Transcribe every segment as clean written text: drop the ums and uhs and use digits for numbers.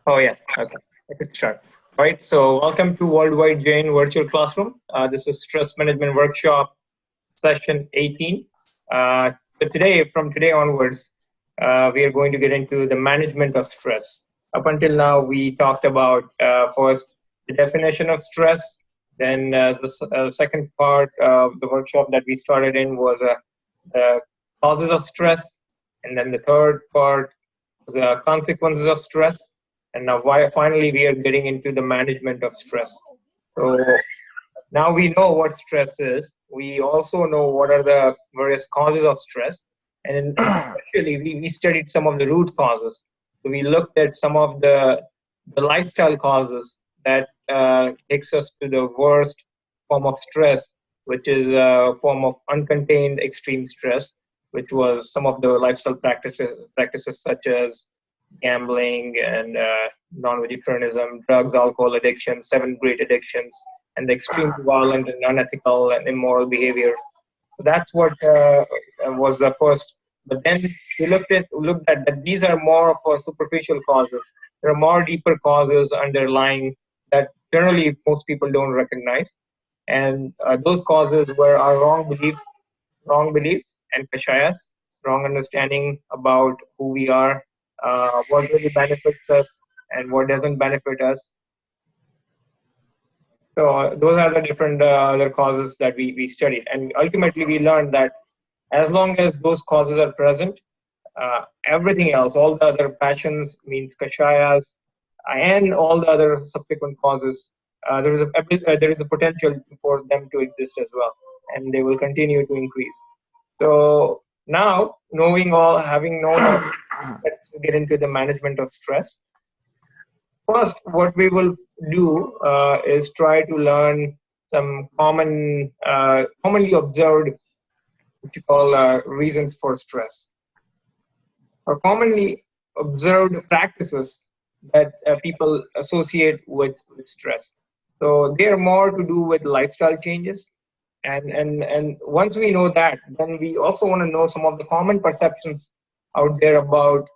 Oh, yeah. Okay. I could start. All right. So, welcome to Worldwide Jain Virtual Classroom. This is Stress Management Workshop session 18. So from today onwards, we are going to get into the management of stress. Up until now, we talked about first the definition of stress. Then the second part of the workshop that we started in was the causes of stress, and then the third part was consequences of stress. And now, finally, we are getting into the management of stress. So now we know what stress is. We also know what are the various causes of stress. And especially, we studied some of the root causes. So we looked at some of the lifestyle causes that takes us to the worst form of stress, which is a form of uncontained extreme stress, which was some of the lifestyle practices such as gambling and non-vegetarianism, drugs, alcohol addiction, seven great addictions, and the extremely violent and unethical and immoral behavior. So that's what was the first. But then we looked at that these are more of a superficial causes. There are more deeper causes underlying that generally most people don't recognize, and those causes were our wrong beliefs and kashayas, wrong understanding about who we are, what really benefits us and what doesn't benefit us. So those are the different other causes that we studied, and ultimately we learned that as long as those causes are present, everything else, all the other passions, means kashayas, and all the other subsequent causes, there is a potential for them to exist as well, and they will continue to increase. So now, having known all, let's get into the management of stress. First, what we will do is try to learn some commonly observed, what you call reasons for stress, or commonly observed practices that people associate with stress. So they are more to do with lifestyle changes. And once we know that, then we also want to know some of the common perceptions out there about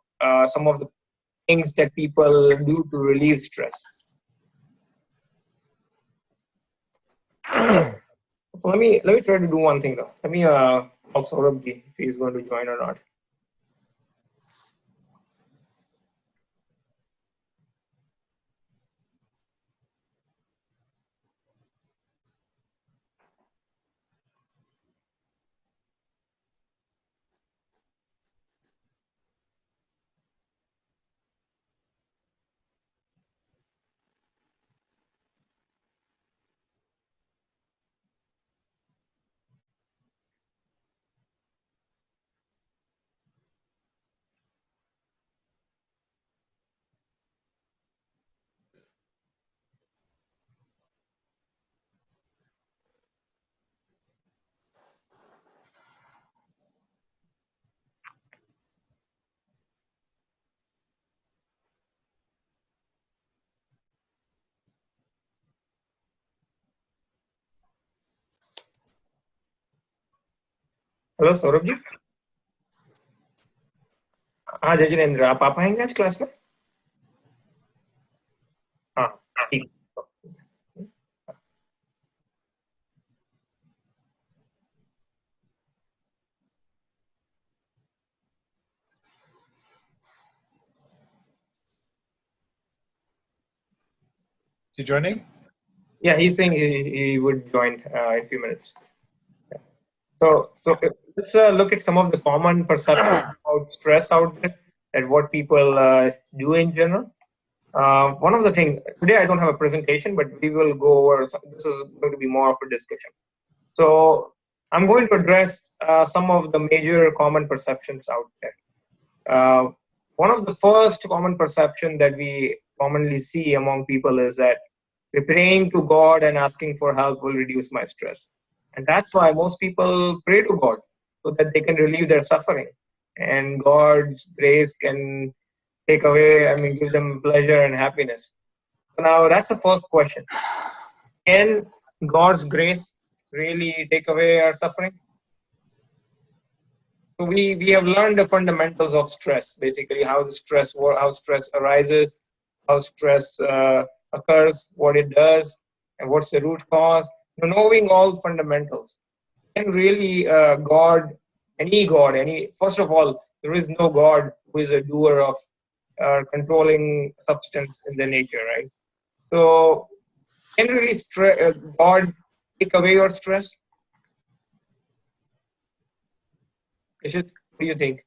some of the things that people do to relieve stress. So let me try to do one thing though. Let me call Saurabh if he's going to join or not. Hello Saurabh ji. हाँ जय जिनेन्द्र, आप आएंगे आज class में? हाँ ठीक. Is he joining? Yeah, he's saying he would join in a few minutes. Yeah. So let's look at some of the common perceptions about stress out there and what people do in general. One of the things today, I don't have a presentation, but we will go over. This is going to be more of a discussion. So I'm going to address some of the major common perceptions out there. One of the first common perception that we commonly see among people is that praying to God and asking for help will reduce my stress. And that's why most people pray to God so that they can relieve their suffering. And God's grace can give them pleasure and happiness. So now that's the first question. Can God's grace really take away our suffering? So we have learned the fundamentals of stress, basically how stress arises, how stress occurs, what it does, and what's the root cause. Knowing all fundamentals. Can really first of all, there is no God who is a doer of controlling substance in the nature, right? So, can really God take away your stress? What do you think?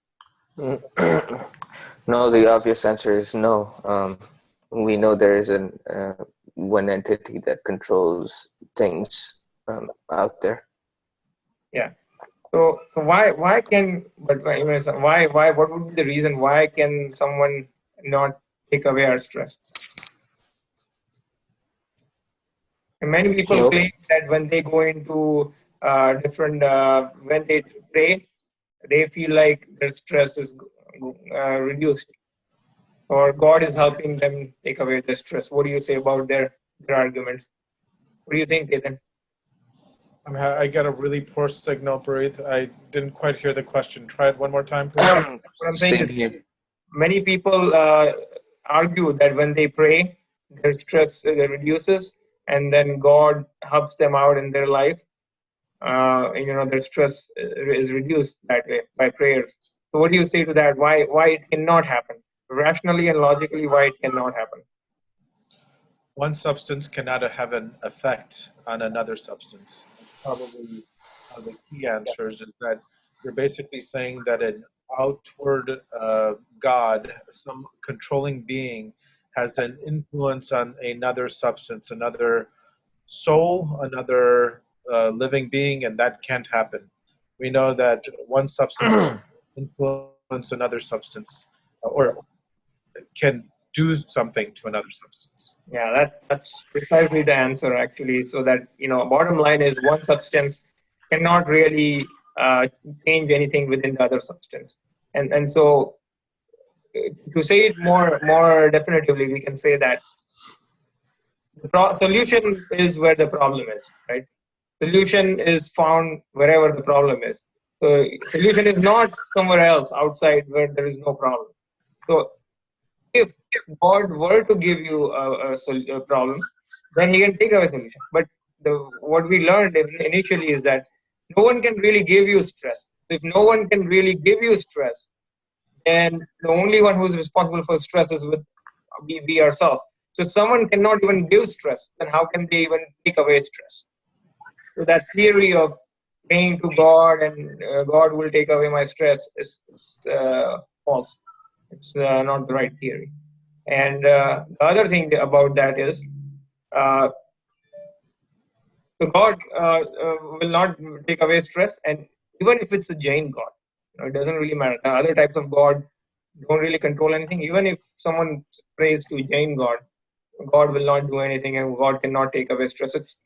No, the obvious answer is no. We know there is one entity that controls things out there. Yeah. So why can but why what would be the reason why can someone not take away our stress? And many people No, claim that when they go into different when they pray, they feel like their stress is reduced, or God is helping them take away their stress. What do you say about their arguments? What do you think, Ethan? I got a really poor signal, Parith. I didn't quite hear the question. Try it one more time, please. What I'm saying same is, here. many people argue that when they pray, their stress reduces, and then God helps them out in their life. Their stress is reduced that way by prayers. So, what do you say to that? Why it cannot happen? Rationally and logically, why it cannot happen? One substance cannot have an effect on another substance. Probably one of the key answers is that you're basically saying that an outward God, some controlling being, has an influence on another substance, another soul, another living being, and that can't happen. We know that one substance can influence another substance, or can do something to another substance. Yeah, that's precisely the answer actually. So that bottom line is one substance cannot really change anything within the other substance, and so to say it more definitively, we can say that the solution is where the problem is, right? Solution is found wherever the problem is. So solution is not somewhere else outside where there is no problem. So if God were to give you a problem, then He can take away solution. But what we learned initially is that no one can really give you stress. If no one can really give you stress, then the only one who is responsible for stress is we ourselves. So someone cannot even give stress, then how can they even take away stress? So that theory of praying to God and God will take away my stress is false. It's not the right theory. And the other thing about that is, uh, so God will not take away stress, and even if it's a Jain God, it doesn't really matter. The other types of God don't really control anything. Even if someone prays to Jain God, God will not do anything, and God cannot take away stress. It's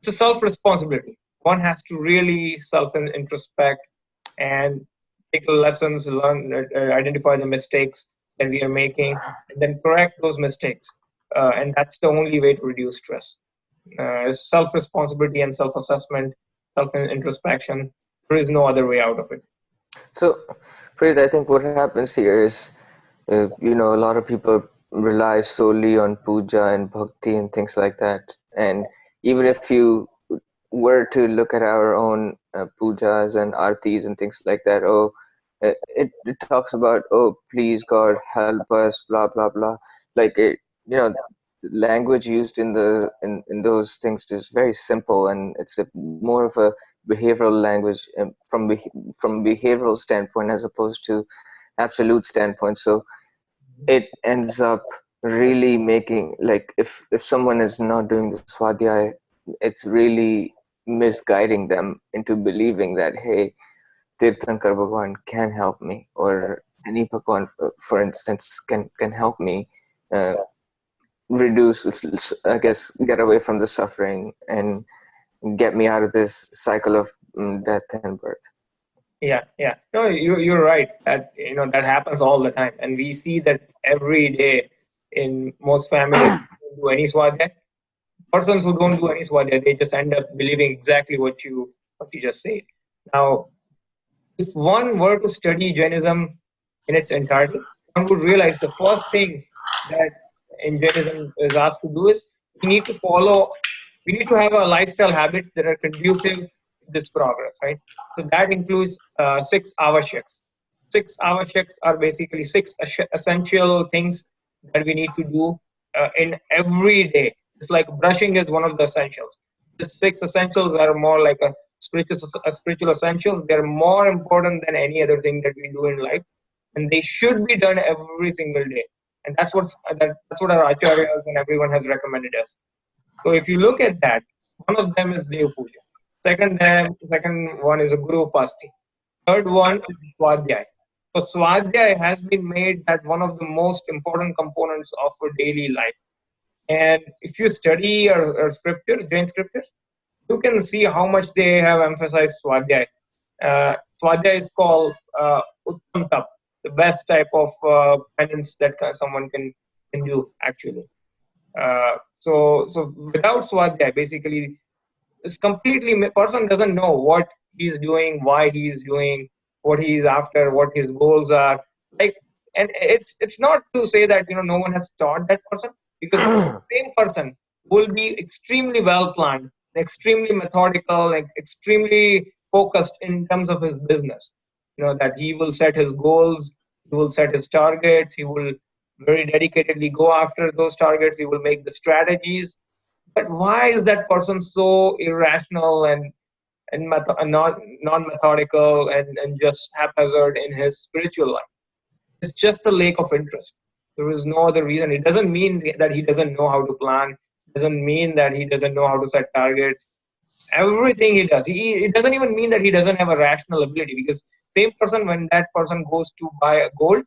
a self-responsibility. One has to really self-introspect and take the lessons, learn, identify the mistakes that we are making, and then correct those mistakes. And that's the only way to reduce stress. Self-responsibility and self-assessment, self-introspection. There is no other way out of it. So, Preet, I think what happens here is, a lot of people rely solely on puja and bhakti and things like that. And even if you were to look at our own pujas and artis and things like that, it talks about, oh, please God, help us, blah, blah, blah. Like, language used in those things is very simple, and it's more of a behavioral language from behavioral standpoint as opposed to absolute standpoint. So it ends up really making, like, if someone is not doing the swadhyay, it's really misguiding them into believing that, hey, Tirthankar Bhagwan can help me, or any Bhagwan, for instance, can help me reduce, I guess, get away from the suffering and get me out of this cycle of death and birth. Yeah. No, you're right. That happens all the time, and we see that every day in most families who don't do any swadhyay. Persons who don't do any swadhyay, they just end up believing exactly what you just said. Now, if one were to study Jainism in its entirety, one would realize the first thing that in Jainism is asked to do is we need to follow, we need to have a lifestyle habits that are conducive to this progress, right? So that includes 6 avashyaks. 6 avashyaks are basically six essential things that we need to do in every day. It's like brushing is one of the essentials. The 6 essentials are more like spiritual essentials. They're more important than any other thing that we do in life, and they should be done every single day. And that's what our acharyas and everyone has recommended us. So if you look at that, one of them is Dev Puja. Second one is a Guru Upasti. Third one is Swadhyay. So Swadhyay has been made that one of the most important components of our daily life. And if you study our scriptures, Jain scriptures, you can see how much they have emphasized Swadhyay. Swadhyay is called Uttam Tap, the best type of penance that someone can do actually. So without Swadhyay, basically, it's completely person doesn't know what he's doing, why he's doing, what he's after, what his goals are. Like, and it's not to say that no one has taught that person, because the same person will be extremely well planned, extremely methodical, like extremely focused in terms of his business. That he will set his goals, he will set his targets, he will very dedicatedly go after those targets, he will make the strategies. But why is that person so irrational and non methodical and just haphazard in his spiritual life? It's just a lack of interest. There is no other reason. It doesn't mean that he doesn't know how to plan. It doesn't mean that he doesn't know how to set targets. Everything he does, it doesn't even mean that he doesn't have a rational ability, because same person, when that person goes to buy a gold,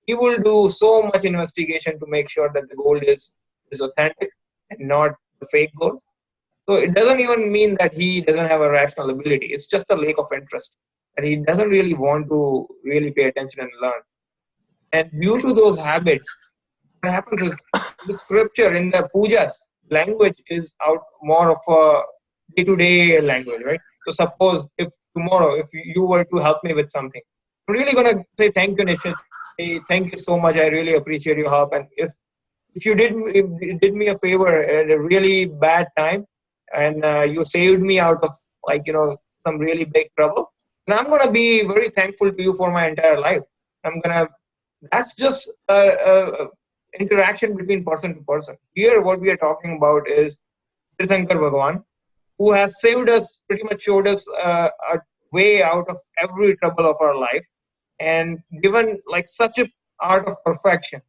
he will do so much investigation to make sure that the gold is authentic and not the fake gold. So it doesn't even mean that he doesn't have a rational ability. It's just a lack of interest, and he doesn't really want to really pay attention and learn. And due to those habits, what happens is the scripture in the pujas language is out more of a day-to-day language, right? So suppose if tomorrow, if you were to help me with something, I'm really gonna say thank you, Nishit. Hey, thank you so much. I really appreciate your help. And if you did me a favor at a really bad time, and you saved me out of some really big trouble, and I'm gonna be very thankful to you for my entire life. I'm gonna That's just interaction between person to person. Here, what we are talking about is Tirthankar Bhagwan, who has saved us, pretty much showed us a way out of every trouble of our life, and given like such a art of perfection.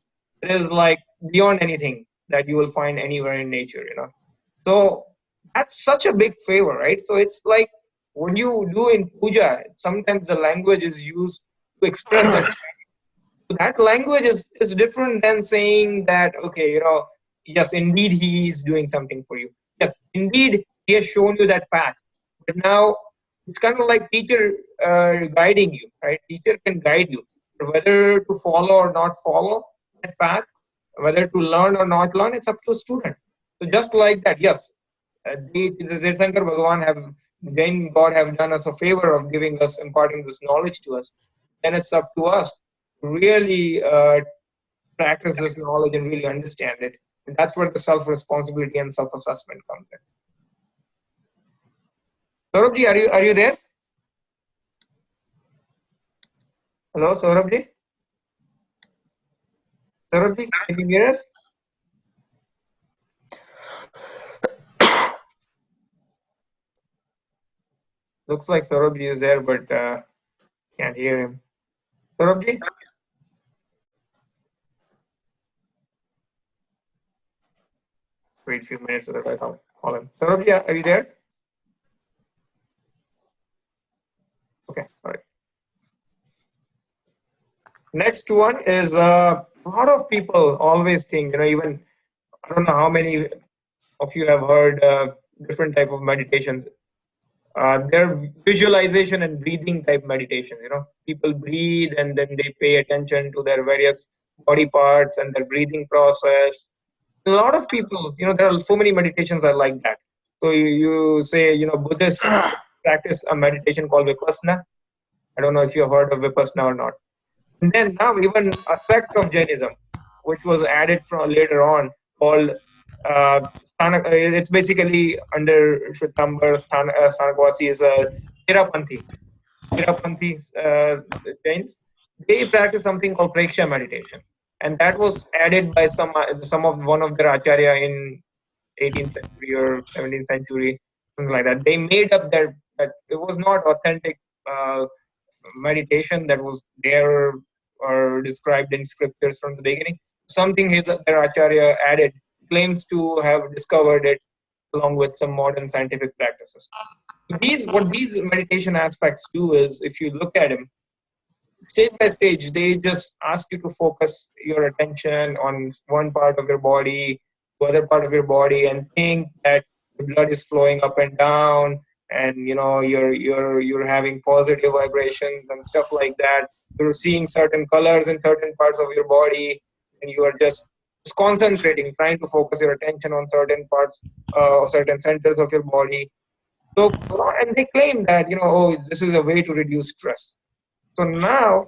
It is like beyond anything that you will find anywhere in nature. So that's such a big favor, right? So it's like what you do in puja, sometimes the language is used to express that. That language is different than saying that, okay, yes, indeed he is doing something for you. Yes, indeed he has shown you that path. But now it's kind of like teacher guiding you, right? Teacher can guide you, whether to follow or not follow that path, whether to learn or not learn. It's up to a student. So just like that, yes, the Shankar Bhagavan Jain God have done us a favor of giving us, imparting this knowledge to us. Then it's up to us to really practice this knowledge and really understand it. And that's where the self-responsibility and self-assessment comes in. Saurabh, are you there? Hello, Saurabh? Saurabh, can you hear us? Looks like Saurabh is there, but can't hear him. Saurabh? Wait a few minutes so that I can call him. Saurabh, are you there? Okay, all right. Next one is a lot of people always think, even I don't know how many of you have heard different type of meditations. They're visualization and breathing type meditations. People breathe and then they pay attention to their various body parts and their breathing process. A lot of people, there are so many meditations that are like that. So you say, Buddhists practice a meditation called Vipassana. I don't know if you've heard of Vipassana or not. And then now even a sect of Jainism, which was added from later on, called it's basically under Shwetambar Stanagwatsi is a Terapanthi Jains. They practice something called Preksha meditation, and that was added by some of one of their acharya in 18th century or 17th century, something like that. They made up that it was not authentic meditation that was there or described in scriptures from the beginning. Something their acharya added, claims to have discovered it along with some modern scientific practices. What these meditation aspects do is, if you look at them, stage by stage, they just ask you to focus your attention on one part of your body, the other part of your body, and think that the blood is flowing up and down, and you're having positive vibrations and stuff like that. You're seeing certain colors in certain parts of your body, and you are just concentrating, trying to focus your attention on certain parts, certain centers of your body. So, and they claim that oh, this is a way to reduce stress. So now,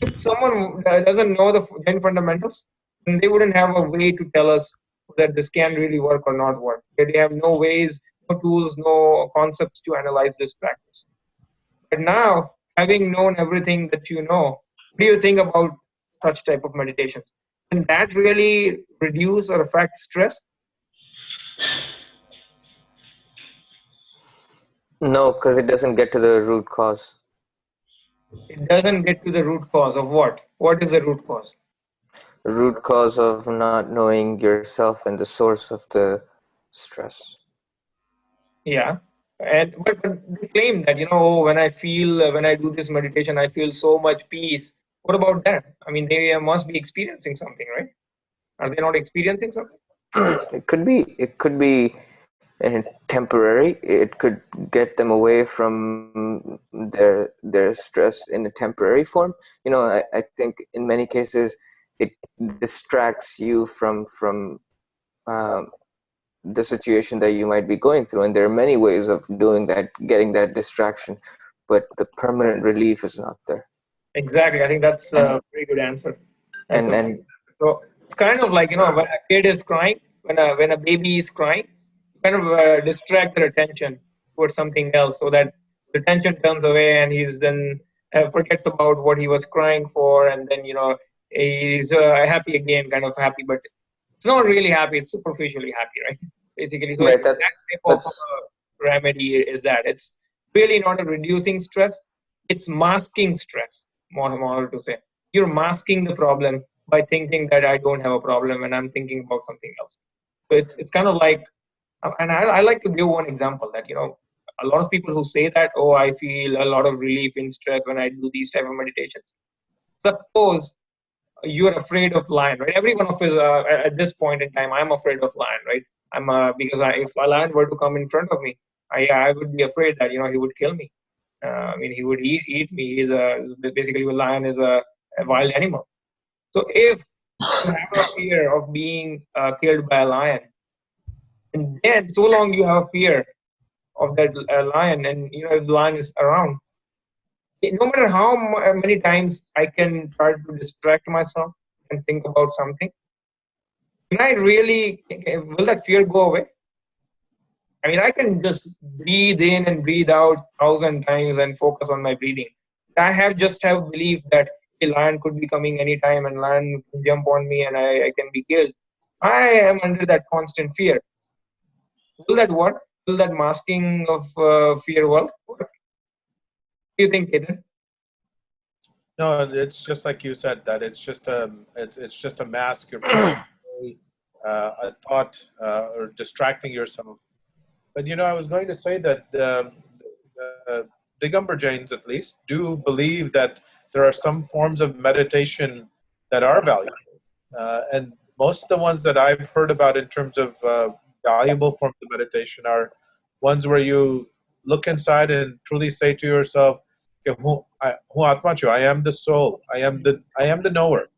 if someone doesn't know the Jain fundamentals, then they wouldn't have a way to tell us that this can really work or not work. They have no ways, no tools, no concepts to analyze this practice. But now, having known everything that you know, what do you think about such type of meditations? Can that really reduce or affect stress? No, because it doesn't get to the root cause. It doesn't get to the root cause of what? What is the root cause? The root cause of not knowing yourself and the source of the stress. Yeah. But they claim that when I do this meditation, I feel so much peace. What about that? I mean, they must be experiencing something, right? Are they not experiencing something? It could be temporary. It could get them away from their stress in a temporary form. I think in many cases it distracts you from the situation that you might be going through, and there are many ways of doing that, getting that distraction, but the permanent relief is not there. Exactly. I think that's a very good answer. So it's kind of like when a kid is crying, when a baby is crying, kind of distract their attention towards something else, so that the attention turns away and he's then forgets about what he was crying for, and then he's happy again, kind of happy, but it's not really happy. It's superficially happy, right? Basically, so Right, that type of remedy is that it's really not a reducing stress; it's masking stress. More to say, you're masking the problem by thinking that I don't have a problem and I'm thinking about something else. So it's kind of like, and I like to give one example that a lot of people who say that, oh, I feel a lot of relief in stress when I do these type of meditations. Suppose you're afraid of lion, right? Every one of us at this point in time, I'm afraid of lion, right? Because if a lion were to come in front of me, I would be afraid that he would kill me. I mean, he would eat me. Basically, a lion is a wild animal. So if you have a fear of being killed by a lion, and then so long you have a fear of that lion, and if the lion is around, no matter how many times I can try to distract myself and think about something, will that fear go away? I mean, I can just breathe in and breathe out 1,000 times and focus on my breathing. I just have belief that a lion could be coming anytime and lion can jump on me and I can be killed. I am under that constant fear. Will that work? Will that masking of fear work? What do you think, Ketan? No, it's just like you said, that it's just a mask. You're putting a thought or distracting yourself. But I was going to say that Digambar Jains, at least, do believe that there are some forms of meditation that are valuable, and most of the ones that I've heard about in terms of valuable forms of meditation are ones where you look inside and truly say to yourself, "Hu Atma Chu, I am the soul. I am the knower,"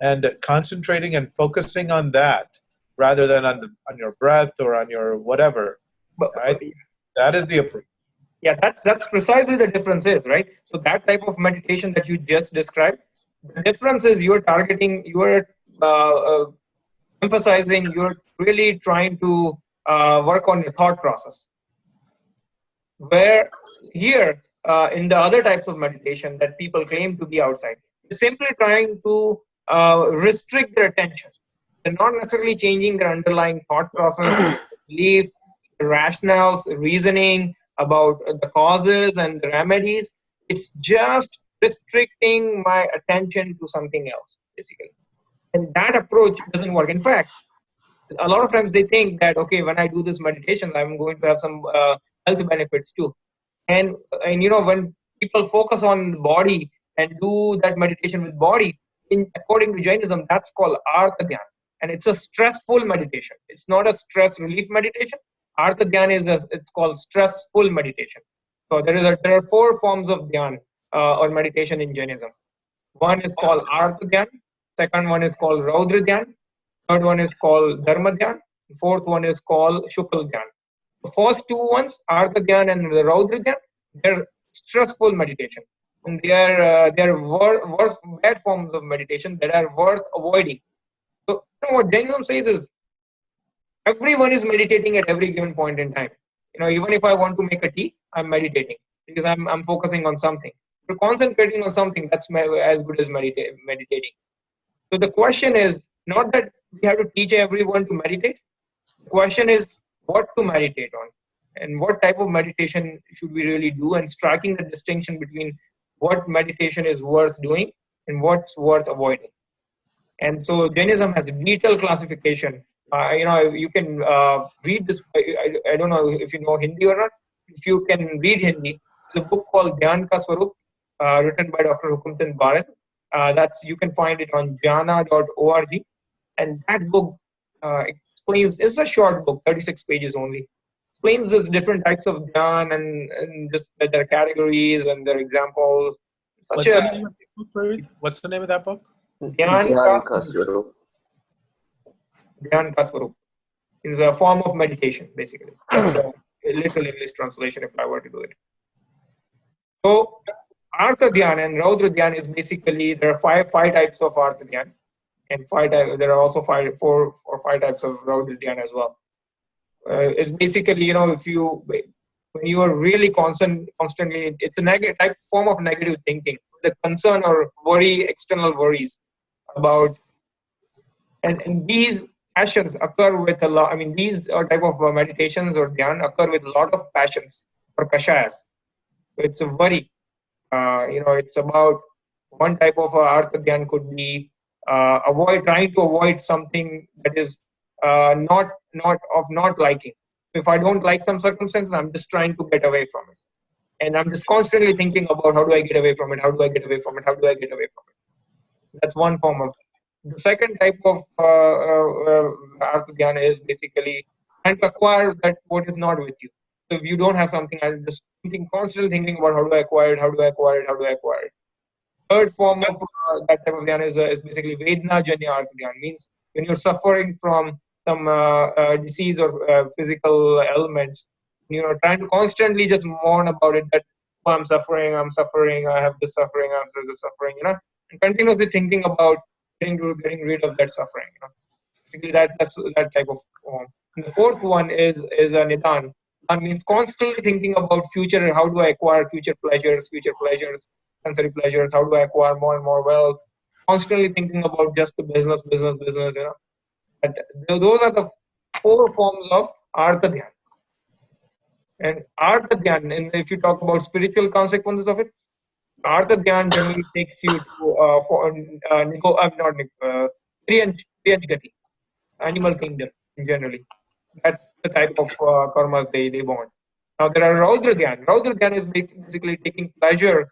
and concentrating and focusing on that rather than on your breath or on your whatever. Right? That is the approach. Yeah, that's precisely the difference is, right? So that type of meditation that you just described, the difference is you're emphasizing you're really trying to work on your thought process. Where here, in the other types of meditation that people claim to be outside, they're simply trying to restrict their attention. They're not necessarily changing their underlying thought process, belief, rationales, reasoning about the causes and the remedies. It's just restricting my attention to something else, basically. And that approach doesn't work. In fact, a lot of times they think that, okay, when I do this meditation, I'm going to have some health benefits too. And when people focus on the body and do that meditation with body, according to Jainism, that's called Artha Dhyan, and it's a stressful meditation. It's not a stress relief meditation. Artha Dhyan it's called stressful meditation. So there are four forms of dhyan or meditation in Jainism. One is called Artha Dhyan. Second one is called Raudra Dhyan. Third one is called Dharma Dhyan. Fourth one is called Shukla Dhyan. The first two ones, Artha Dhyan and the Raudra Dhyan, they're stressful meditation. And they're worse, bad forms of meditation that are worth avoiding. So what Jainism says is everyone is meditating at every given point in time. Even if I want to make a tea, I'm meditating because I'm focusing on something. If you're concentrating on something, that's as good as meditating. So the question is not that we have to teach everyone to meditate. The question is what to meditate on and what type of meditation should we really do, and striking the distinction between what meditation is worth doing and what's worth avoiding. And so Jainism has a detailed classification. You can read this. I don't know if you know Hindi or not. If you can read Hindi, there's a book called Dhyan Ka Swarup, written by Dr. Hukumchand Baral. You can find it on jana.org. And that book explains, it's a short book, 36 pages only. Explains these different types of dhyan and just their categories and their examples. What's the name of the book? What's the name of that book? Dhyan Ka Swarup. Dhyan Ka Swarup. It's a form of meditation, basically. That's a literal English translation if I were to do it. So, Artha Dhyan and Raudra Dhyan is basically, there are five types of Artha Dhyan. And there are also four or five types of Raudra Dhyan as well. It's basically, when you are really constantly, it's a negative form of negative thinking, the concern or worry, external worries about, and these passions occur with a lot. I mean, these type of meditations or dhyan occur with a lot of passions or kashayas. It's a worry. It's about one type of Artha Dhyan could be trying to avoid something that is not liking. If I don't like some circumstances, I'm just trying to get away from it. And I'm just constantly thinking about how do I get away from it? How do I get away from it? How do I get away from it? That's one form of it. The second type of Artha Dhyan is basically trying to acquire that what is not with you. So if you don't have something, I'm just constantly thinking about how do I acquire it? How do I acquire it? How do I acquire it? Third form of that type of dhyan is basically Vedna Janya Artha Dhyan. Means when you're suffering from some disease or physical ailments, you're trying to constantly just mourn about it, that I'm suffering, I have this suffering, I have this suffering, and continuously thinking about getting rid of that suffering. That's that type of form. And the fourth one is a Nidan. That means constantly thinking about future. How do I acquire future pleasures, sensory pleasures? How do I acquire more and more wealth? Constantly thinking about just the business. And those are the four forms of Artha Dhyan. And Artha Dhyan, and if you talk about spiritual consequences of it, Artha Dhyan generally takes you to Gati, animal kingdom generally. That's the type of karmas they want. Now there are Raudra Dhyan. Raudra Dhyan is basically taking pleasure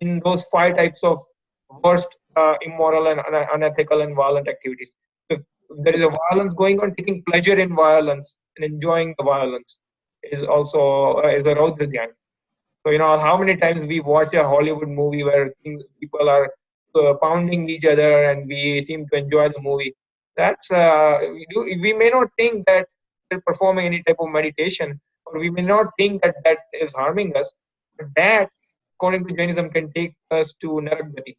in those five types of worst, immoral and unethical and violent activities. If there is a violence going on, taking pleasure in violence and enjoying the violence is also is a Raudra Dhyan. So how many times we watch a Hollywood movie where people are pounding each other and we seem to enjoy the movie. That's we may not think that we're performing any type of meditation, or we may not think that is harming us, but that, according to Jainism, can take us to Naragati,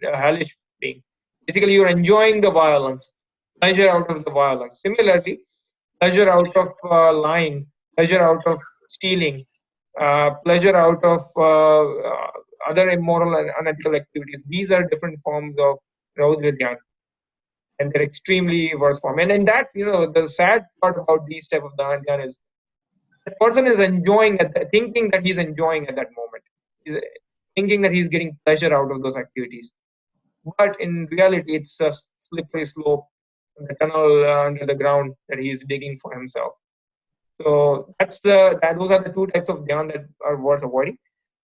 a hellish being. Basically, you're enjoying the violence, pleasure out of the violence. Similarly, pleasure out of lying, pleasure out of stealing, pleasure out of other immoral and unethical activities. These are different forms of Raudra Dhyan, and they're extremely worse form. And in that, the sad part about these type of dhyan is the person is enjoying thinking that he's enjoying at that moment. He's thinking that he's getting pleasure out of those activities. But in reality, it's a slippery slope, the tunnel under the ground that he is digging for himself. So those are the two types of dhyan that are worth avoiding.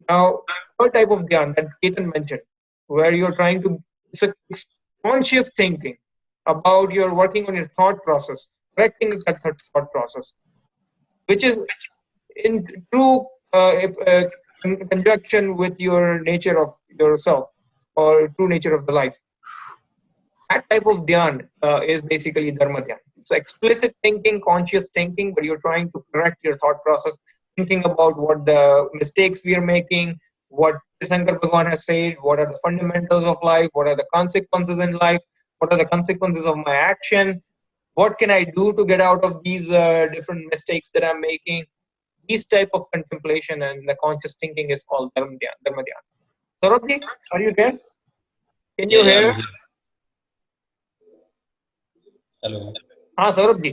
Now, third type of dhyan that Ketan mentioned, where you're trying to, it's conscious thinking about you're working on your thought process, correcting that thought process, which is in true conjunction with your nature of yourself or true nature of the life. That type of dhyan is basically dharma dhyan. It's explicit thinking, conscious thinking, but you're trying to correct your thought process, thinking about what the mistakes we are making, what Shankar Bhagavan has said, what are the fundamentals of life, what are the consequences in life, what are the consequences of my action, what can I do to get out of these different mistakes that I'm making. These type of contemplation and the conscious thinking is called dharma dhyan. Saurabh, are you there? Can you hear? Hello हाँ सौरभ जी.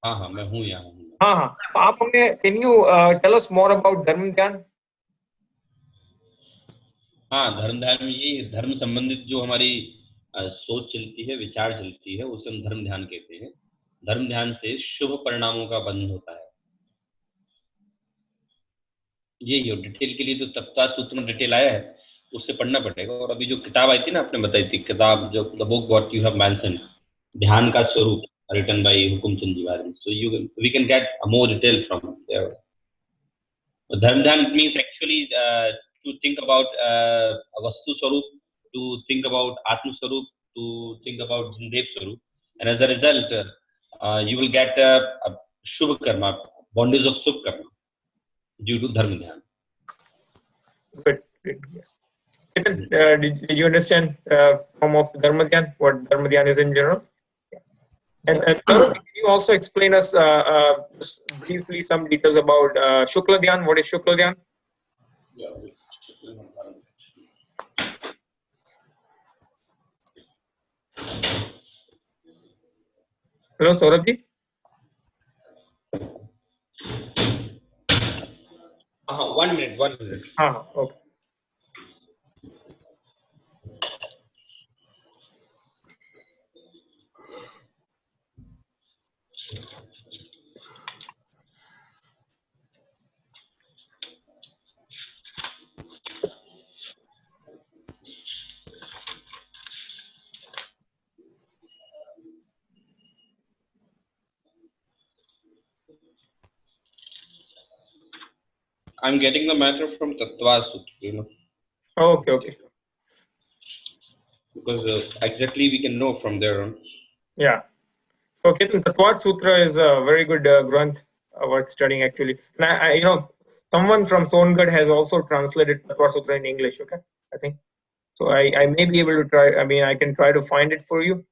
हाँ मैं हूँ यहाँ हूँ. हाँ आप हमें can you tell us more about धर्म ध्यान? हाँ धर्म ध्यान में ये धर्म संबंधित जो हमारी सोच चलती है, विचार चलती है, उसे हम धर्म ध्यान कहते हैं. धर्म ध्यान से शुभ परिणामों का बंध होता है. यही हो डिटेल के लिए तो तत्व सूत्र में डिटेल आया है, उससे पढ़ना पड़ेगा. और अभी जो किताब आई थी ना, आपने बताई थी किताब, जो the book what you have mentioned, ध्यान का स्वरूप, written by हुकुमचंद जी वारिन. So we can get a more detail from there. Dharma dhyan means actually to think about vastu swarup, to think about atma swarup, to think about jindev swarup, and as a result you will get a shubh karma, bondage of shubh karma due to dharma dhyan. Good. Did you understand form of dharma dhyan, what dharma dhyan is in general? And can you also explain us just briefly some details about Shukla Dhyan? What is Shukla Dhyan? Hello, Saurabh ji. 1 minute. Okay. I'm getting the matter from Tattva Sutra, Okay. because exactly we can know from there on. Yeah. So Ketan, Tattva Sutra is a very good granth worth studying actually. And I someone from Songarh has also translated Tattva Sutra in English. Okay, I think. So I may be able to try. I mean, I can try to find it for you.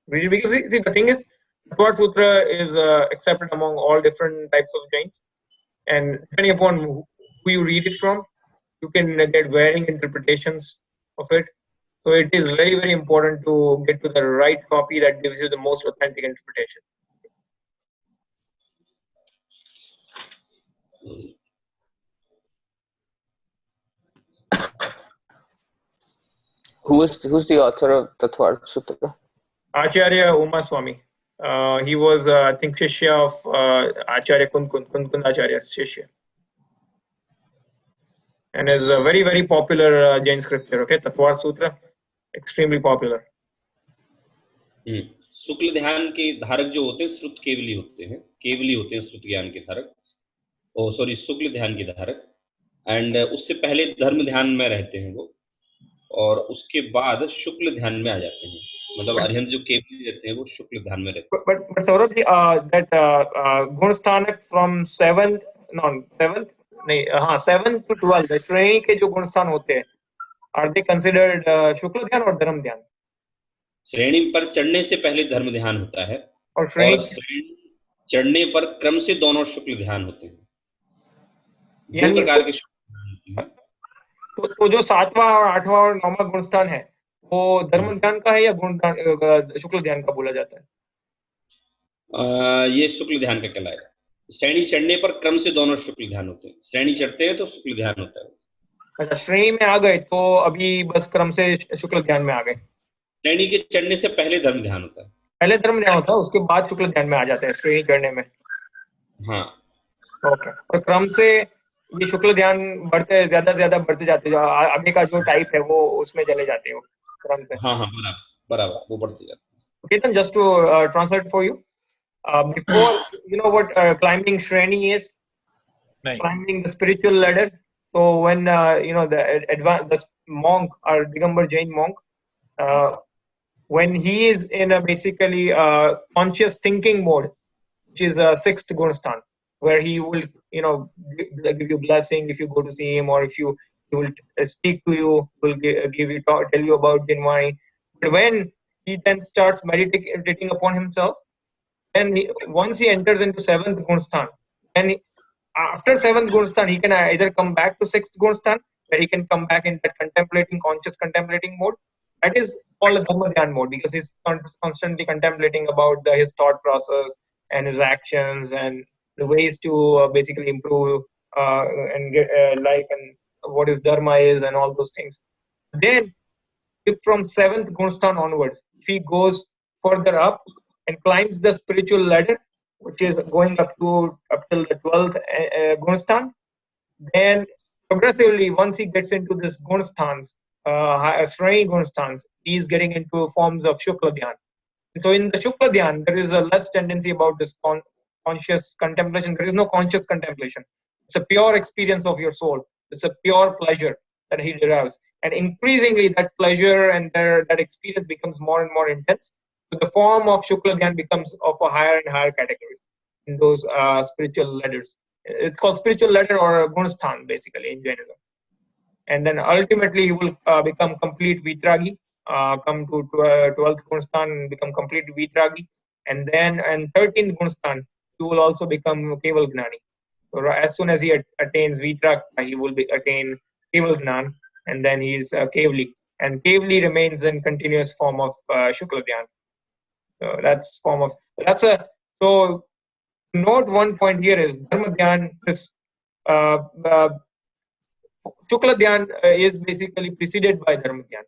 Really, because see the thing is, Tattva Sutra is accepted among all different types of Jains, and depending upon who you read it from, you can get varying interpretations of it. So it is very, very important to get to the right copy that gives you the most authentic interpretation. Who's the author of Tattva Sutra? Acharya Uma Swami. He was, I think, Shishya of Acharya Kunkund Acharya Shishya. And is a very, very popular Jain scripture. Okay, Tattva Sutra, extremely popular. शुक्ल ध्यान के धारक जो होते हैं श्रुत केवली होते हैं श्रुत ज्ञान के धारक. सॉरी, शुक्ल ध्यान के धारक. एंड उससे पहले धर्म ध्यान में रहते हैं वो, और उसके बाद शुक्ल ध्यान में आ जाते हैं. मतलब अरिहंत जो केवली रहते हैं वो शुक्ल ध्यान में रहते हैं. But Saurabh, that Gunsthanak from 7th to 12th, श्रेणी के जो गुणस्थान होते हैं, are they considered Shukla Dhyan or Dharma Dhyan? श्रेणी पर चढ़ने से पहले धर्म ध्यान होता है और और श्रेणी श्रेणी चढ़ने पर क्रम से दोनों शुक्ल ध्यान होते हैं। दो यानी प्रकार के शुक्ल ध्यान होते हैं। तो जो 7वां और 8वां और 9वां गुणस्थान है वो धर्म ध्यान का है या गुण शुक्ल ध्यान का बोला जाता है? ये शुक्ल ध्यान का कहलाएगा। श्रेणी चढ़ने पर क्रम से दोनों शुक्ल ध्यान होते हैं। श्रेणी चढ़ते हैं तो शुक्ल ध्यान होता है। अच्छा, श्रेणी में आ गए तो अभी बस क्रम से शुक्ल ध्यान में आ गए। श्रेणी के चढ़ने से पहले धर्म ध्यान होता है। पहले धर्म ध्यान होता है, उसके बाद शुक्ल ध्यान में आ जाते हैं श्रेणी चढ़ने में। हाँ, ओके, और क्रम से ये शुक्ल ध्यान बढ़ते ज्यादा से ज्यादा बढ़ते जाते हैं, आगे का जो टाइप है वो उसमें चले जाते हो क्रम से। हाँ, हाँ, बराबर बराबर, वो बढ़ते जाते हैं। Ketan, just to translate for you, before you know what climbing shreni is, नहीं, climbing the spiritual ladder. So when you know the monk or Digambar Jain monk, when he is in a basically conscious thinking mode, which is a sixth gunasthan, where he will give you blessing if you go to see him, or if he will speak to you, will give you tell you about Jinwani. But when he then starts meditating upon himself, and once he enters into seventh gunasthan, then after seventh gunasthan, he can either come back to sixth gunasthan, where he can come back in that contemplating, conscious contemplating mode. That is called a dharma dhyan mode, because he's constantly contemplating about his thought process and his actions and the ways to basically improve and get life, and what his dharma is and all those things. Then, if from seventh gunasthan onwards, if he goes further up and climbs the spiritual ladder, which is going up till the 12th gunasthan, then progressively, once he gets into this gunsthans, Shrani gunsthans, he is getting into forms of Shukla Dhyan. So in the Shukla Dhyan, there is a less tendency about this conscious contemplation. There is no conscious contemplation. It's a pure experience of your soul. It's a pure pleasure that he derives. And increasingly, that pleasure and that experience becomes more and more intense. So the form of Shukla Dhyan becomes of a higher and higher category in those spiritual ladders. It's called spiritual ladder or Gunasthan, basically, in Jainism. And then ultimately, he will become complete Vitragi, come to 12th Gunasthan and become complete Vitragi. And then in 13th Gunasthan, he will also become Keval Gnani. So as soon as he attains Vitrag, he will attain Keval Gnan, and then he is Kevli. And Kevli remains in continuous form of Shukla Dhyan. So so note one point here is Dharma Dhyan is Shukla Dhyan is basically preceded by Dharma Dhyan.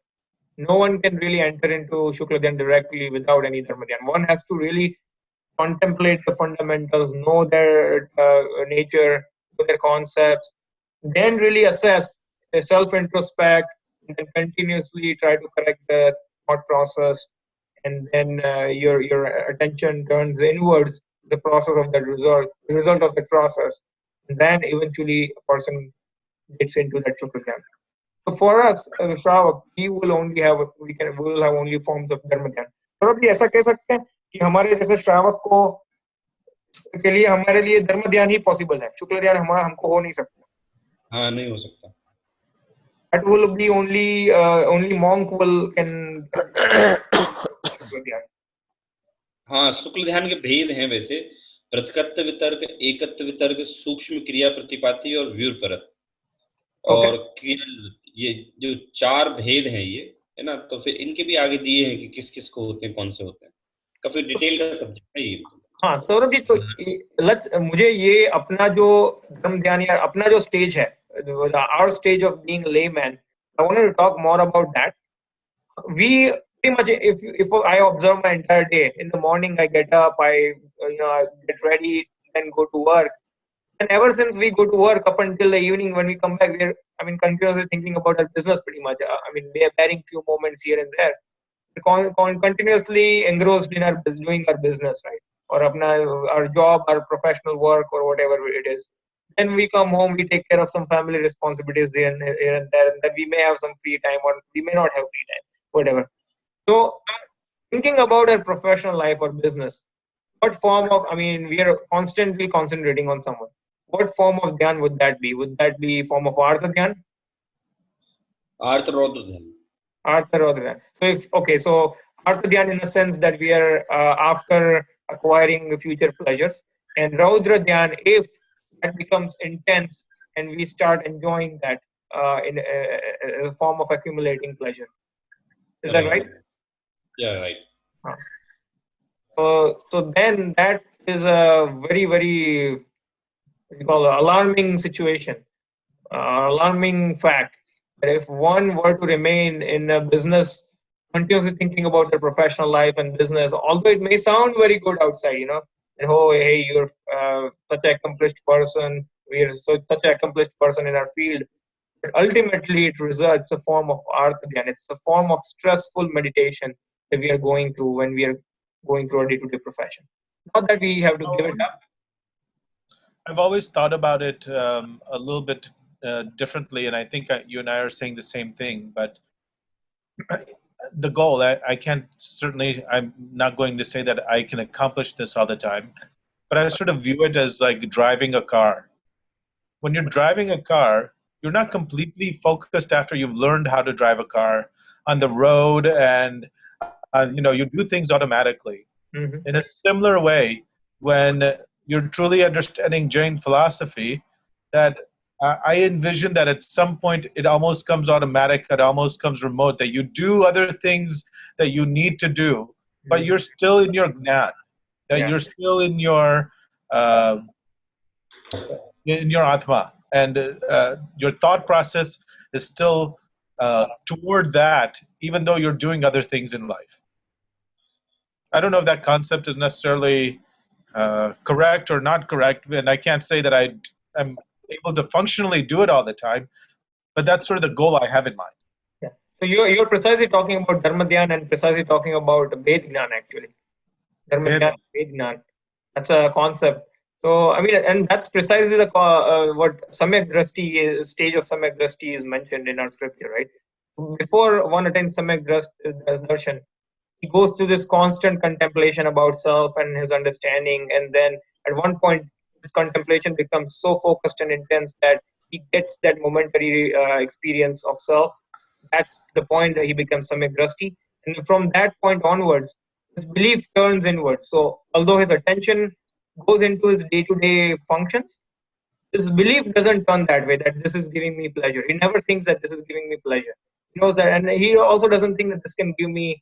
No one can really enter into Shukla Dhyan directly without any Dharma Dhyan. One has to really contemplate the fundamentals, know their nature, know their concepts, then really assess, self-introspect, and then continuously try to correct the thought process, and then your attention turns inwards, the process of that the result of that process, and then eventually a person gets into that Shukla Dhyan. So for us, as a Shravak, we will have only forms of Dharma Dhyan. और अभी ऐसा कह सकते हैं कि हमारे जैसे श्रावक को के लिए हमारे लिए धर्म ध्यान ही पॉसिबल है, शुक्ल ध्यान हमको हो नहीं सकता। हाँ, नहीं हो सकता। That will be only monk can शुक्ल ध्यान। हाँ, शुक्ल ध्यान के भेद हैं वैसे, प्रतिकत्व वितर्क, एकत्व वितर्क, सूक्ष्म क्रिया प्रतिपाती और व्युत्परक और क्रिया, ये जो 4 भेद हैं ये, है ना। तो फिर इनके भी आगे दिए हैं कि किस किस को होते हैं, कौन से होते हैं, काफी डिटेल का सब्जेक्ट है ये। हाँ सौरभ जी, तो मुझे ये अपना जो धर्म ध्यान या अपना जो स्टेज है, our stage of being a layman, I wanted to talk more about that. We pretty much, if I observe my entire day, in the morning I get up, I get ready, then go to work, and ever since we go to work up until the evening when we come back, we're continuously thinking about our business pretty much. We are bearing few moments here and there. We're continuously engrossed in doing our business, right? Or our job, our professional work, or whatever it is. Then we come home, we take care of some family responsibilities here and there, and then we may have some free time, or we may not have free time, whatever. So, thinking about our professional life or business, what form of, we are constantly concentrating on someone. What form of dhyan would that be? Would that be form of artha dhyan? Artha rodha dhyan. Artha rodha dhyan. So Artha Dhyan in the sense that we are after acquiring future pleasures, and Raudra Dhyan if that becomes intense and we start enjoying that in a form of accumulating pleasure. Is that right? Yeah, right. So then that is a very, very, what you call alarming situation, alarming fact that if one were to remain in a business, continuously thinking about their professional life and business, although it may sound very good outside, and oh, hey, you're such an accomplished person, we're such an accomplished person in our field, but ultimately it results a form of artha dhyan. It's a form of stressful meditation that we are going through when we are going through our day-to-day profession. Not that we have to give it up. I've always thought about it a little bit differently, and I think you and I are saying the same thing. But the goal, I can't certainly, I'm not going to say that I can accomplish this all the time, but I sort of view it as like driving a car. When you're driving a car, you're not completely focused after you've learned how to drive a car on the road, and you do things automatically. Mm-hmm. In a similar way, when you're truly understanding Jain philosophy, that I envision that at some point it almost comes automatic, it almost comes remote, that you do other things that you need to do, but you're still in your gnan, that you're still in your atma, and your thought process is still toward that, even though you're doing other things in life. I don't know if that concept is necessarily correct or not correct, and I can't say that I am able to functionally do it all the time, but that's sort of the goal I have in mind. Yeah. So you're precisely talking about Dharma Dhyan and precisely talking about Ved Gnan actually. Dharma Dhyan, Ved Gnan. That's a concept. So I mean, and that's precisely the what Samyak Drashti stage of Samyak Drashti is mentioned in our scripture, right? Before one attains Samyak Darshan, he goes through this constant contemplation about self and his understanding, and then at one point this contemplation becomes so focused and intense that he gets that momentary experience of self. That's the point that he becomes Samyak Drashti, and from that point onwards his belief turns inward. So although his attention goes into his day-to-day functions, his belief doesn't turn that way, that this is giving me pleasure. He never thinks that this is giving me pleasure. He knows that, and he also doesn't think that this can give me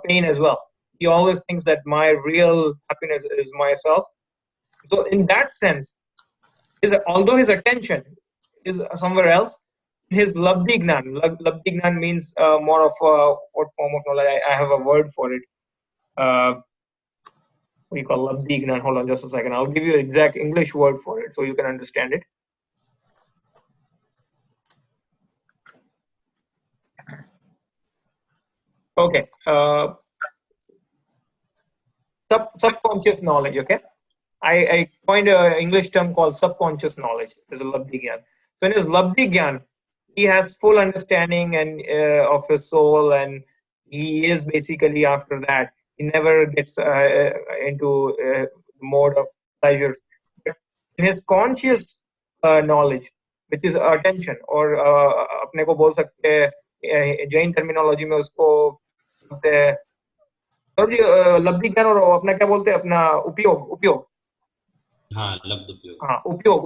pain as well. He always thinks that my real happiness is myself. So in that sense, although his attention is somewhere else, his labdhi gnan. Labdhi gnan means more of what form of knowledge? I have a word for it. What do you call labdhi gnan? Hold on just a second. I'll give you an exact English word for it so you can understand it. Okay. Subconscious knowledge. Okay. I coined an English term called subconscious knowledge. There's a labdhi gyan. So in his labdhi gyan, he has full understanding and of his soul, and he is basically after that. He never gets into mode of pleasures. But in his conscious knowledge, which is attention, or अपने को बोल सकते हैं Jain terminology में उसको बोलते हैं लब्धि ज्ञान, और अपना क्या बोलते हैं अपना उपयोग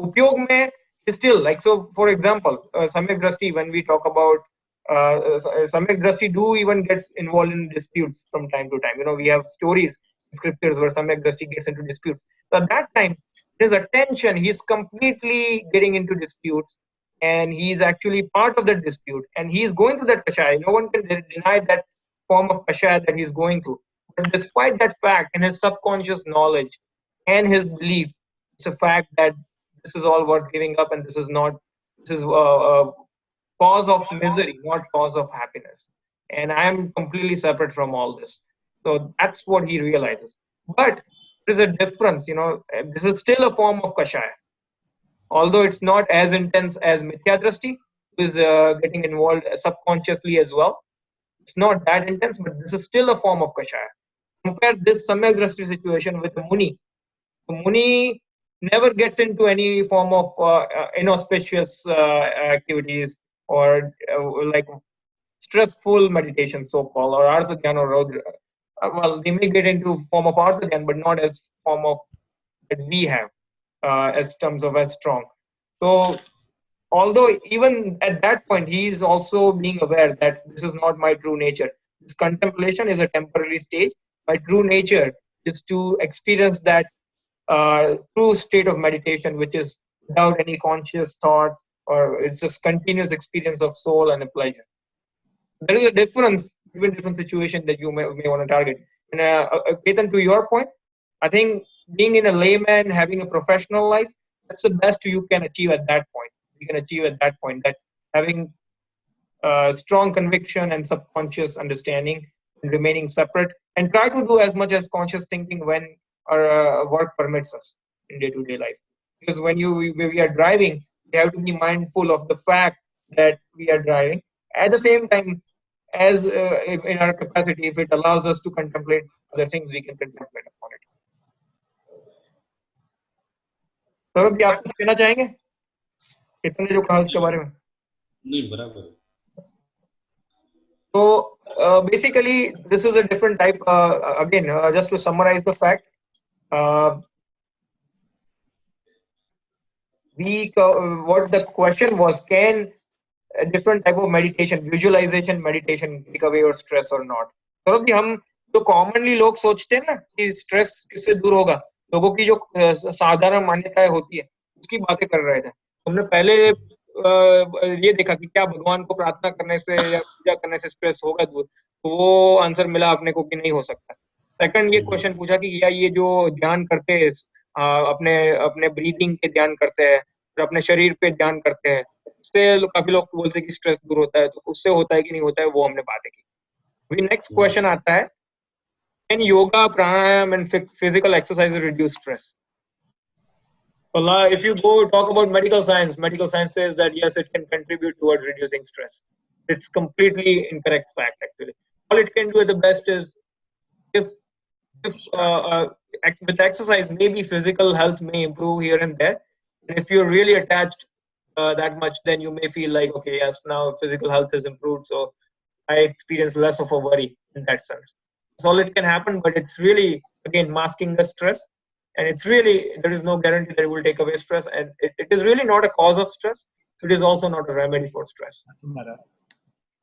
उपयोग में still, like, so for example, Samyak Drashti, when we talk about Samyak Drashti do even gets involved in disputes from time to time. We have stories in scriptures where Samyak Drashti gets into dispute. So at that time, his attention, he's completely getting into disputes, and he's actually part of that dispute, and he's going through that kashaya. No one can deny that form of kashaya that he's going through. But despite that fact, in his subconscious knowledge and his belief, it's a fact that this is all worth giving up, and this is cause of misery, not cause of happiness. And I am completely separate from all this. So that's what he realizes. But there's a difference, this is still a form of kashaya. Although it's not as intense as mithya drashti, who is getting involved subconsciously as well. It's not that intense, but this is still a form of kashaya. Compare this Samyak Drashti situation with a Muni. The Muni never gets into any form of inauspicious activities, or like stressful meditation, so-called, or Artha Dhyan or Rodra. Well, they may get into form of Artha Dhyan, but not as form of that we have as terms of as strong. So although even at that point, he is also being aware that this is not my true nature. This contemplation is a temporary stage. My true nature is to experience that true state of meditation, which is without any conscious thought, or it's just continuous experience of soul and a pleasure. There is a difference between different situations that you may want to target. And Ketan, to your point, I think being in a layman, having a professional life, that's the best you can achieve at that point. You can achieve at that point that having strong conviction and subconscious understanding and remaining separate, and try to do as much as conscious thinking when our work permits us in day-to-day life. Because when we are driving, we have to be mindful of the fact that we are driving. At the same time, as in our capacity, if it allows us to contemplate other things, we can contemplate upon it. Saurabh ji, आप कुछ कहना चाहेंगे कितने जो कहा उसके बारे में? नहीं, बराबर. So basically, this is a different type. Again, just to summarize the fact, what the question was: can a different type of meditation, visualization meditation, take away your stress or not? तो अभी हम जो commonly लोग सोचते हैं ना कि stress किससे दूर होगा, लोगों की जो साधारण मान्यताएं होती है उसकी बातें कर रहे थे. हमने पहले ये देखा कि क्या भगवान को प्रार्थना करने से या पूजा करने से स्ट्रेस होगा दूर, तो वो आंसर मिला अपने को कि नहीं हो सकता. सेकंड ये क्वेश्चन पूछा कि या ये जो ध्यान करते हैं अपने अपने ब्रीदिंग पे ध्यान करते हैं और अपने शरीर पे ध्यान करते हैं, उससे काफी लोग बोलते हैं कि स्ट्रेस दूर होता है, तो उससे होता है कि नहीं होता है, वो हमने बातें की. अभी नेक्स्ट क्वेश्चन आता है, can yoga, pranayama and physical exercise reduce stress? Well, if you go talk about medical science says that yes, it can contribute towards reducing stress. It's completely incorrect fact, actually. All it can do at the best is if with exercise, maybe physical health may improve here and there. And if you're really attached that much, then you may feel like, okay, yes, now physical health has improved, so I experience less of a worry in that sense. That's all it can happen, but it's really, again, masking the stress. And it's really, there is no guarantee that it will take away stress. And it is really not a cause of stress. So it is also not a remedy for stress.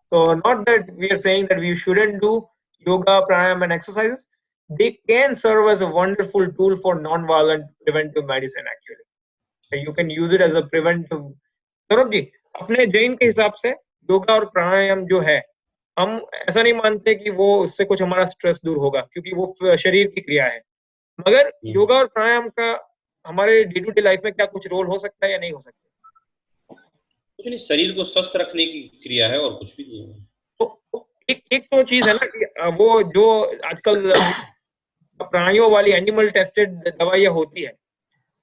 So not that we are saying that we shouldn't do yoga, pranayama, and exercises. They can serve as a wonderful tool for non-violent preventive medicine, actually. So you can use it as a preventive. Saurabh ji, अपने जैन के हिसाब से योगा और प्राणायाम जो है, हम ऐसा नहीं मानते कि वो उससे कुछ हमारा स्ट्रेस दूर होगा, क्योंकि वो शरीर की क्रिया है. मगर योगा और प्राणायाम का हमारे डे टू डे लाइफ में क्या कुछ रोल हो सकता है या नहीं हो सकता? कुछ नहीं, शरीर को स्वस्थ रखने की क्रिया है और कुछ भी नहीं है. तो एक तो चीज है ना कि वो जो आजकल प्राणियों वाली एनिमल टेस्टेड दवाइयां होती है,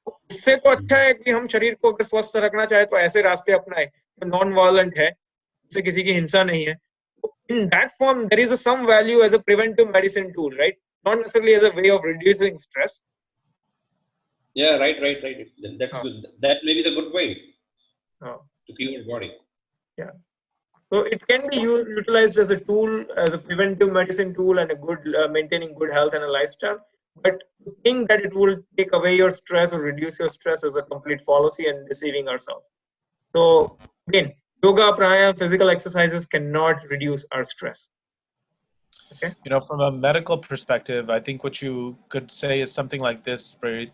उससे तो अच्छा है कि हम शरीर को अगर स्वस्थ रखना चाहे तो ऐसे रास्ते अपनाए जो नॉन वायलेंट है, जिससे किसी की हिंसा नहीं है. In that form, there is some value as a preventive medicine tool, right? Not necessarily as a way of reducing stress. Yeah, right. That's good. That may be the good way to clean your body. Yeah. So it can be utilized as a tool, as a preventive medicine tool, and a good maintaining good health and a lifestyle. But to think that it will take away your stress or reduce your stress is a complete fallacy and deceiving ourselves. So again, yoga, pranayama, physical exercises cannot reduce our stress. Okay. You know, from a medical perspective, I think what you could say is something like this, Preet,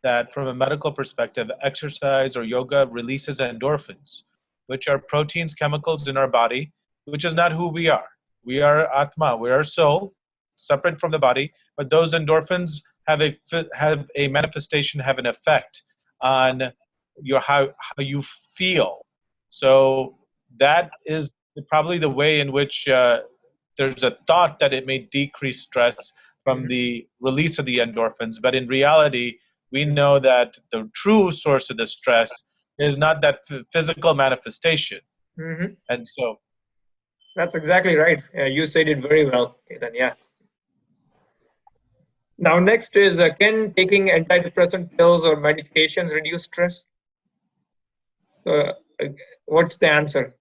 that from a medical perspective, exercise or yoga releases endorphins, which are proteins, chemicals in our body, which is not who we are. We are Atma, we are soul, separate from the body, but those endorphins have a manifestation, have an effect on how you feel. So that is probably the way in which there's a thought that it may decrease stress from the release of the endorphins, but in reality, we know that the true source of the stress is not that physical manifestation. And so that's exactly right. You said it very well, Ethan. Yeah. Now, next is can taking antidepressant pills or medications reduce stress? What's the answer?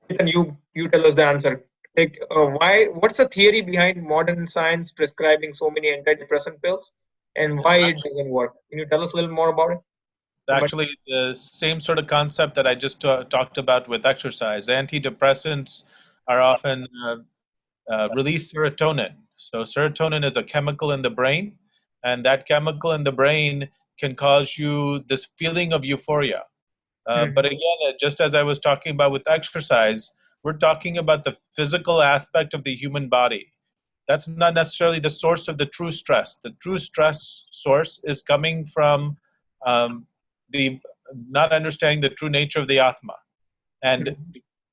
Chetan, you tell us the answer. Like, what's the theory behind modern science prescribing so many antidepressant pills, and why it doesn't work? Can you tell us a little more about it? Actually, the same sort of concept that I just talked about with exercise. Antidepressants are often release serotonin. So serotonin is a chemical in the brain, and that chemical in the brain can cause you this feeling of euphoria. But again, just as I was talking about with exercise, we're talking about the physical aspect of the human body. That's not necessarily the source of the true stress. The true stress source is coming from the not understanding the true nature of the Atma. And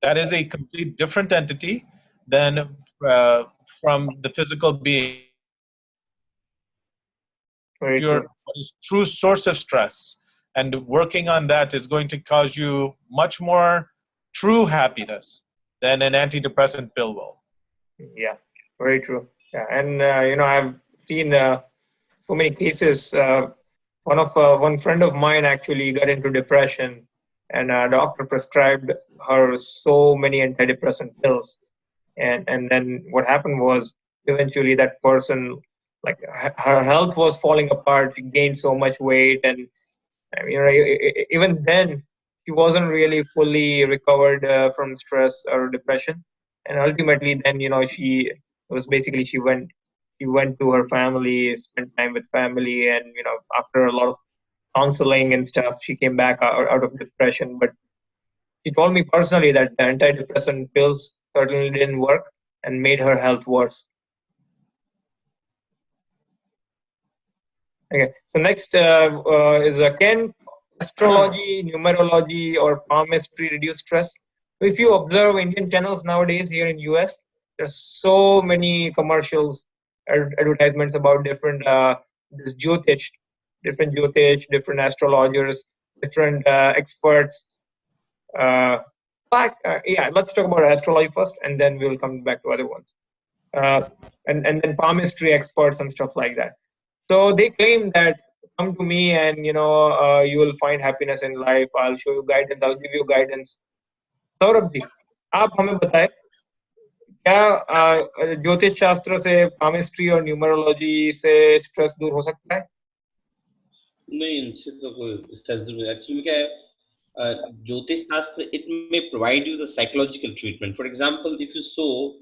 that is a complete different entity than from the physical being. Very Your true. true source of stress, and working on that is going to cause you much more true happiness than an antidepressant pill will. Yeah, very true. Yeah, and I've seen so many cases. One friend of mine actually got into depression, and a doctor prescribed her so many antidepressant pills, and then what happened was eventually that person, like, her health was falling apart. She gained so much weight, and even then she wasn't really fully recovered from stress or depression. And ultimately then she was basically she went to her family, spent time with family, and after a lot of counseling and stuff, she came back out of depression. But she told me personally that the antidepressant pills certainly didn't work and made her health worse. Okay, so next is can astrology, numerology, or palmistry reduce stress? If you observe Indian channels nowadays here in US, there's so many commercials, advertisements about different this Jyotish, different astrologers, different experts. Yeah, let's talk about astrology first, and then we'll come back to other ones. Uh, and then palmistry experts and stuff like that. So they claim that come to me and you will find happiness in life. I'll show you guidance. I'll give you guidance. Saurabh ji, आप हमें बताएं क्या ज्योतिष शास्त्र से palmistry और numerology से stress दूर हो सकता है? नहीं, इनसे तो कोई स्ट्रेस दूर एक्चुअली क्या है, ज्योतिष शास्त्र it may provide you the psychological treatment. For example, if you saw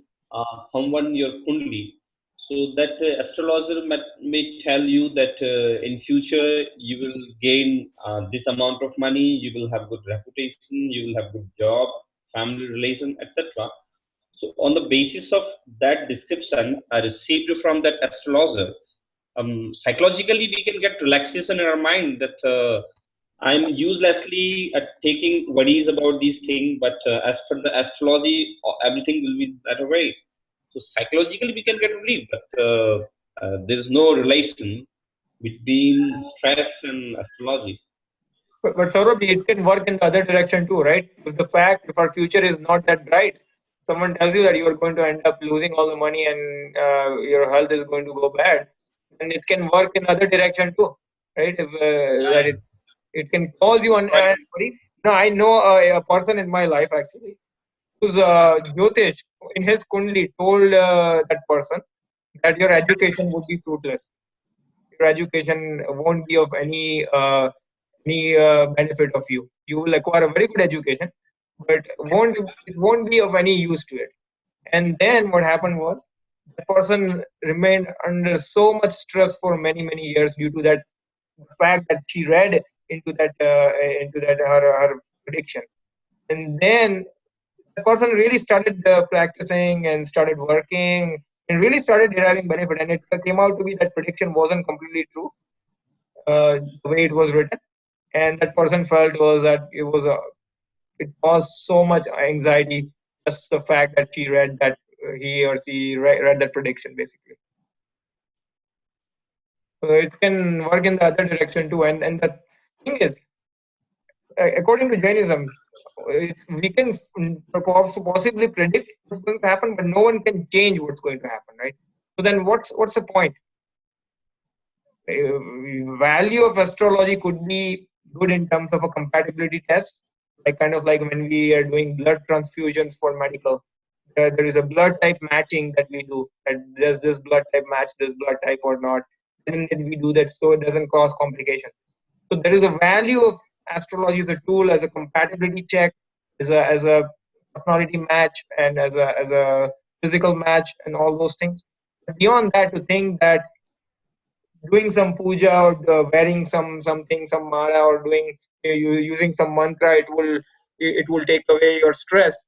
someone your kundli, so that astrologer may tell you that in future you will gain this amount of money, you will have good reputation, you will have good job, family relation, etc. So on the basis of that description I received from that astrologer, psychologically we can get relaxation in our mind that I'm uselessly taking worries about these things, but as per the astrology, everything will be that way. So psychologically we can get relief, but there is no relation between stress and astrology. But Saurabh, it can work in the other direction too, right? If our future is not that bright, someone tells you that you are going to end up losing all the money and your health is going to go bad, then it can work in other direction too, right? That it can cause you worry. No, I know a person in my life actually whose Jyotish in his kundli told that person that your education would be fruitless. Your education won't be of any benefit of you. You will acquire a very good education, but it won't be of any use to it. And then what happened was the person remained under so much stress for many years due to that fact that she read into that her prediction. And then the person really started practicing and started working and really started deriving benefit. And it came out to be that prediction wasn't completely true the way it was written. And that person felt was that it caused so much anxiety, just the fact that she read that he or she read that prediction basically. So it can work in the other direction too. And the thing is, according to Jainism, we can possibly predict what's going to happen, but no one can change what's going to happen, right? So then what's the point? Value of astrology could be good in terms of a compatibility test, like kind of like when we are doing blood transfusions for medical. There is a blood type matching that we do. And does this blood type match this blood type or not? And then we do that so it doesn't cause complication. So there is a value of astrology as a tool, as a compatibility check, as a personality match, and as a physical match, and all those things. But beyond that, to think that doing some puja or wearing some mala or doing using some mantra, it will take away your stress.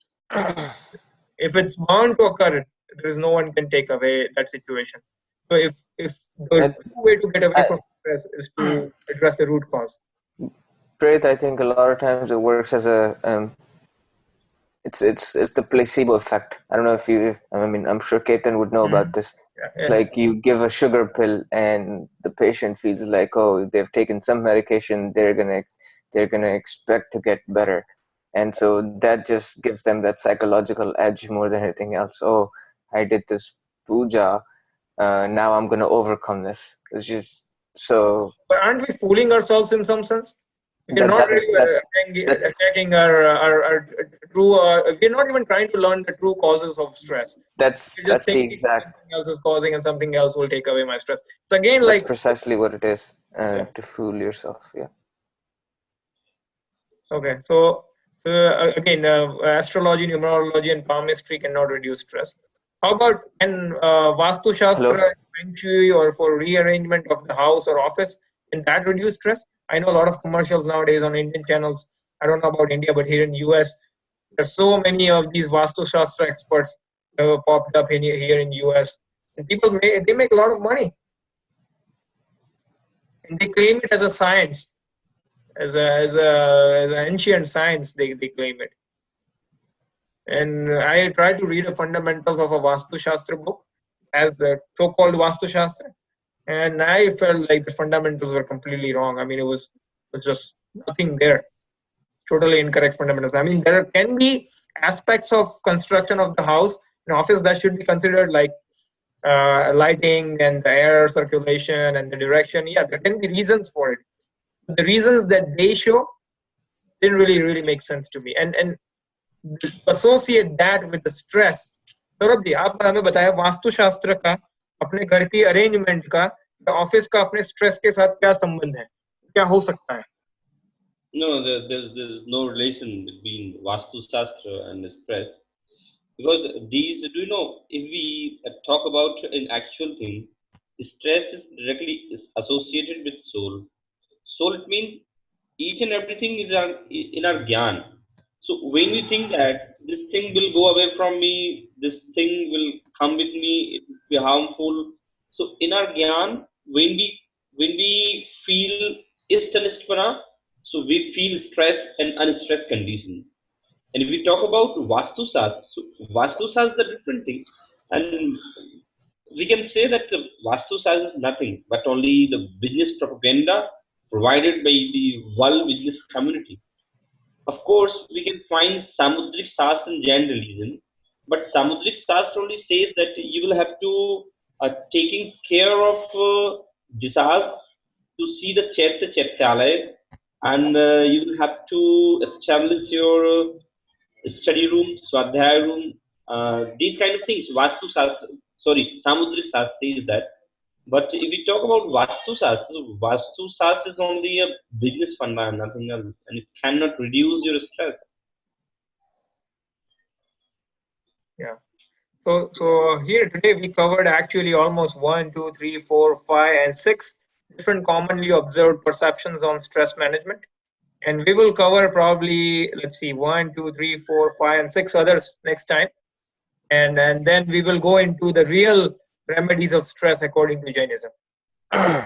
If it's bound to occur, there is no one can take away that situation. So if the And true way to get away I, from stress is to address the root cause. Preet, I think a lot of times it works as a it's the placebo effect. I don't know I mean, I'm sure Ketan would know about this. Yeah, It's yeah. like you give a sugar pill and the patient feels like, oh, they've taken some medication, they're gonna expect to get better. And so that just gives them that psychological edge more than anything else. Oh, I did this puja, now I'm gonna overcome this. It's just so But aren't we fooling ourselves in some sense? We're that not that really that's attacking our true. We're not even trying to learn the true causes of stress. We're just that's the thinking exact something else is causing and something else will take away my stress. So again, that's like, precisely what it is, yeah. to fool yourself. Yeah. Okay, so again, astrology, numerology, and palmistry cannot reduce stress. How about Vastu Hello. Shastra, Feng Shui, or for rearrangement of the house or office? Can that reduce stress? I know a lot of commercials nowadays on Indian channels. I don't know about India, but here in US, there's so many of these Vastu Shastra experts popped up here in US, and they make a lot of money, and they claim it as a science, as an ancient science. They claim it. And I tried to read the fundamentals of a Vastu Shastra book as the so-called Vastu Shastra, and I felt like the fundamentals were completely wrong. I mean, it was just nothing there. Totally incorrect fundamentals. I mean, there can be aspects of construction of the house and office that should be considered, like lighting and the air circulation and the direction. Yeah, there can be reasons for it. But the reasons that they show didn't really make sense to me. And associate that with the stress. Saurabh ji, आप हमें बताया वास्तुशास्त्र का अपने घर की arrangement का या office का अपने स्ट्रेस के साथ क्या संबंध है, क्या हो सकता है? No, there's no relation between Vastu Shastra and stress, because these, do you know, if we talk about an actual thing, stress is directly is associated with soul. Soul, it means each and everything is in our gyan. So when we think that this thing will go away from me, this thing will come with me, it will be harmful. So in our gyan, when we feel istanistpana, so we feel stress and unstressed condition. And if we talk about Vastu Shastra, so Vastu Shastra is a different thing. And we can say that the Vastu Shastra is nothing but only the business propaganda provided by the world business community. Of course, we can find Samudrik Shastra in Jain religion, but Samudrik Shastra only says that you will have to taking care of disas to see the Chaitya Chaityalaya, and you will have to establish your study room, swadhyaya room, these kind of things. Vastu Shastra, sorry, Samudrik Shastra says that. But if we talk about Vastu Shastra is only a business funda, nothing else, and it cannot reduce your stress. Yeah. So here today we covered actually almost 1, 2, 3, 4, 5, and 6 different commonly observed perceptions on stress management. And we will cover probably, let's see, 1, 2, 3, 4, 5, and 6 others next time. And then we will go into the real remedies of stress according to Jainism. Yeah.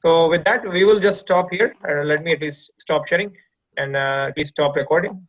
So with that, we will just stop here. Let me at least stop sharing and please stop recording.